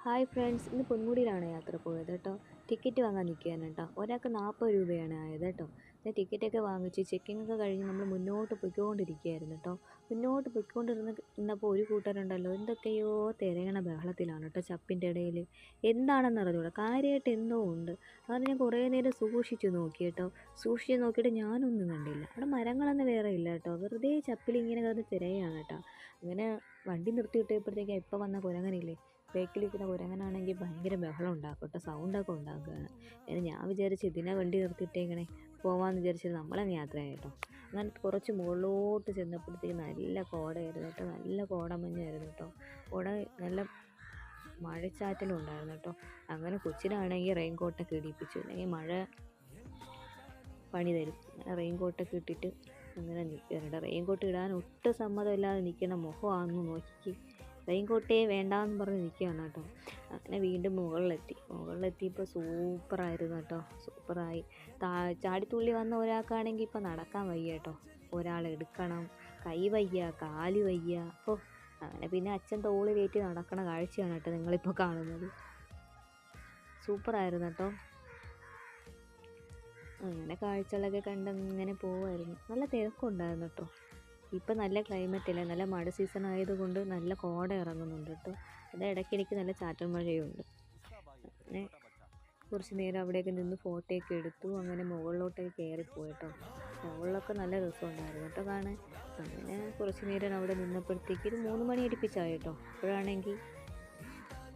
Hi friends, ഇന്ന് പൊന്മുടിയിലാണ് യാത്ര പോയത് കേട്ടോ. ടിക്കറ്റ് വാങ്ങാൻ നിൽക്കുകയാണ് കേട്ടോ. ഒരാൾക്ക് 40 രൂപയാണ് ആയത് കേട്ടോ. പിന്നെ ടിക്കറ്റൊക്കെ വാങ്ങിച്ച് ചെക്കിംഗ് ഒക്കെ കഴിഞ്ഞ് നമ്മൾ മുന്നോട്ട് പോയിക്കൊണ്ടിരിക്കുകയായിരുന്നു കേട്ടോ. മുന്നോട്ട് പോയിക്കൊണ്ടിരുന്നപ്പോൾ ഒരു കൂട്ടരുണ്ടല്ലോ, എന്തൊക്കെയോ തിരയണ ബഹളത്തിലാണ് കേട്ടോ. ചപ്പിൻ്റെ ഇടയിൽ എന്താണെന്ന് അറിഞ്ഞൂടാ, കാര്യമായിട്ട് എന്തോ ഉണ്ട്. അത് ഞാൻ കുറേ നേരം സൂക്ഷിച്ച് നോക്കി കേട്ടോ. സൂക്ഷിച്ച് നോക്കിയിട്ട് ഞാനൊന്നും കണ്ടില്ല. അവിടെ മരങ്ങളൊന്നും വേറെ ഇല്ല കേട്ടോ. വെറുതെ ചപ്പിൽ ഇങ്ങനെ കിടന്ന് തിരയാണ് കേട്ടോ. അങ്ങനെ വണ്ടി നിർത്തി വിട്ടപ്പോഴത്തേക്കും ഇപ്പോൾ വന്ന കുരങ്ങനില്ലേ, ബേക്കിലിരിക്കുന്ന കുരങ്ങനാണെങ്കിൽ ഭയങ്കര ബഹളം ഉണ്ടാക്കും കേട്ടോ, സൗണ്ടൊക്കെ ഉണ്ടാക്കുകയാണ്. അങ്ങനെ ഞാൻ വിചാരിച്ചു ഇതിനെ വണ്ടി നിർത്തിയിട്ടേക്കണേ പോവാമെന്ന് വിചാരിച്ചത് നമ്മളങ്ങ് യാത്രയായി കേട്ടോ. അങ്ങനെ കുറച്ച് മുകളിലോട്ട് ചെന്നപ്പോഴത്തേക്ക് നല്ല കോടയായിരുന്നു കേട്ടോ, നല്ല കോടമഞ്ഞായിരുന്നു കേട്ടോ. കോട നല്ല മഴച്ചാറ്റലും ഉണ്ടായിരുന്നു കേട്ടോ. അങ്ങനെ കൊച്ചിനാണെങ്കിൽ റെയിൻ കോട്ടൊക്കെ ഇടിപ്പിച്ചു, അല്ലെങ്കിൽ മഴ പണി തരും. അങ്ങനെ റെയിൻ കോട്ടൊക്കെ ഇട്ടിട്ട് അങ്ങനെ നിൽക്കാറുണ്ട്. റെയിൻ കോട്ട് ഇടാൻ ഒട്ടും സമ്മതമില്ലാതെ നിൽക്കുന്ന മുഖമാണെന്ന് നോക്കി, റെയിൻ കോട്ടേ വേണ്ടാന്ന് പറഞ്ഞ് നിൽക്കുകയാണ് കേട്ടോ. അങ്ങനെ വീണ്ടും മുകളിലെത്തിയപ്പോൾ സൂപ്പറായിരുന്നു കേട്ടോ, സൂപ്പറായി. ചാടിത്തുള്ളി വന്ന ഒരാൾക്കാണെങ്കിൽ ഇപ്പോൾ നടക്കാൻ വയ്യ കേട്ടോ. ഒരാളെടുക്കണം, കൈ വയ്യ, കാല് വയ്യ. ഓ, അങ്ങനെ പിന്നെ അച്ഛൻ തോളിലേറ്റ് നടക്കണ കാഴ്ചയാണ് കേട്ടോ നിങ്ങളിപ്പോൾ കാണുന്നത്. സൂപ്പറായിരുന്നു കേട്ടോ. അങ്ങനെ കാഴ്ചകളൊക്കെ കണ്ട് ഇങ്ങനെ പോവായിരുന്നു. നല്ല തിരക്കുണ്ടായിരുന്നു കേട്ടോ. ഇപ്പം നല്ല ക്ലൈമറ്റല്ലേ, നല്ല മഴ സീസൺ ആയതുകൊണ്ട് നല്ല കോട ഇറങ്ങുന്നുണ്ട് കേട്ടോ. അത് ഇടയ്ക്കിടയ്ക്ക് നല്ല ചാറ്റൽ മഴയുണ്ട്. അങ്ങനെ കുറച്ച് നേരം അവിടെയൊക്കെ നിന്ന് ഫോട്ടോയൊക്കെ എടുത്തു. അങ്ങനെ മുകളിലോട്ടൊക്കെ കയറിപ്പോയി കേട്ടോ. മുകളിലൊക്കെ നല്ല രസമുണ്ടായിരുന്നു കേട്ടോ കാണാൻ. അങ്ങനെ കുറച്ച് നേരം അവിടെ നിന്നപ്പോഴത്തേക്ക് ഒരു 3 മണി അടുപ്പിച്ചായി കേട്ടോ. അപ്പോഴാണെങ്കിൽ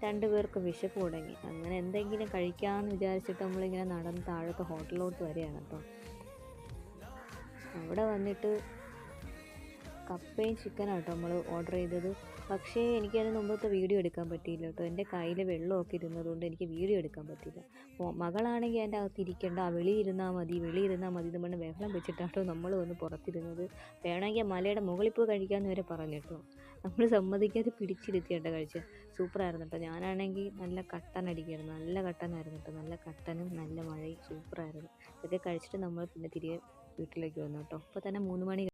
2 പേർക്ക് വിശപ്പ് തുടങ്ങി. അങ്ങനെ എന്തെങ്കിലും കഴിക്കാമെന്ന് വിചാരിച്ചിട്ട് നമ്മളിങ്ങനെ നടന്ന് താഴത്തെ ഹോട്ടലിലോട്ട് വരികയാണ് കേട്ടോ. അവിടെ വന്നിട്ട് കപ്പയും ചിക്കനാണ് കേട്ടോ നമ്മൾ ഓർഡർ ചെയ്തത്. പക്ഷേ എനിക്കതിന് മുമ്പത്തെ വീഡിയോ എടുക്കാൻ പറ്റിയില്ല കേട്ടോ. എൻ്റെ കയ്യിൽ വെള്ളമൊക്കെ ഇരുന്നതുകൊണ്ട് എനിക്ക് വീഡിയോ എടുക്കാൻ പറ്റില്ല. മകളാണെങ്കിൽ എൻ്റെ അകത്ത് ഇരിക്കേണ്ട, വെളിയിരുന്നാൽ മതി എന്ന് പറഞ്ഞ് ബഹളം വെച്ചിട്ടാട്ടോ നമ്മൾ വന്ന് പുറത്തിരുന്നത്. വേണമെങ്കിൽ മലയുടെ മുകളിൽ പോയി കഴിക്കാമെന്ന് വരെ പറഞ്ഞു കേട്ടോ. നമ്മൾ സമ്മതിക്കാതെ പിടിച്ചിരുത്തി കേട്ടോ കഴിച്ച്. സൂപ്പറായിരുന്നു കേട്ടോ. ഞാനാണെങ്കിൽ നല്ല കട്ടൻ അടിക്കുകയായിരുന്നു, നല്ല കട്ടനായിരുന്നു കേട്ടോ. നല്ല കട്ടനും നല്ല മഴയും സൂപ്പറായിരുന്നു. ഇതൊക്കെ കഴിച്ചിട്ട് നമ്മൾ പിന്നെ തിരികെ വീട്ടിലേക്ക് വന്നു കേട്ടോ. അപ്പോൾ തന്നെ 3 മണി